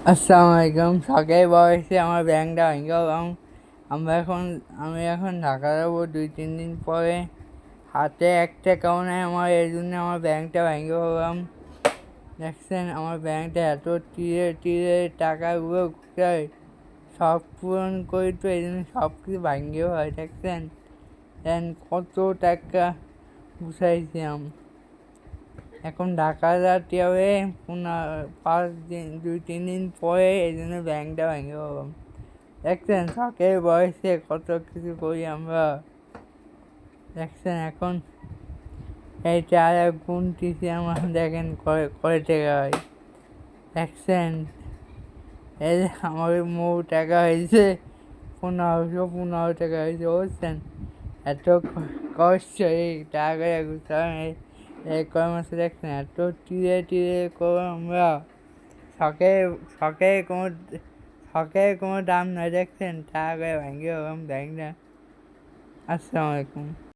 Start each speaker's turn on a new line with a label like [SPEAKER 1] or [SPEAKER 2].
[SPEAKER 1] আসসালামু আলাইকুম। শখের বয়সে আমার ব্যাংকটা ভেঙে গেলাম। আমি এখন ঢাকা যাবো 2-3 দিন পরে। হাতে এক টাকাও নেই আমার, এই জন্য আমার ব্যাংকটা ভেঙে গেলাম। দেখছেন আমার ব্যাংকটা এত তীরে তীরে টাকাগুলো কোথায় সব পূরণ করি, তো এই জন্য সব কিছু ভেঙে হয়। দেখছেন দেন কত টাকা গুছাইছিলাম, এখন ঢাকা যেতে হবে 2-3 দিন পরে, এই জন্য ব্যাংকটা ভেঙে গেলাম। দেখছেন শখের বয়সে কত কিছু করি আমরা। দেখছেন এখন এই চারা গুনতেছি আমার, দেখেন কয় টাকা হয়। দেখছেন এই যে আমার মোট টাকা হয়েছে 1500 হয়েছে, বুঝছেন। এত কষ্ট এই টাকা গুছানো, এই কয় মাসে। দেখছেন এত টিরে টিরে করো আমরা। শখে শখে কোনো শখের কোনো দাম নয়। দেখছেন টাকা ভেঙে গেলাম ব্যাংকটা। আসসালামু আলাইকুম।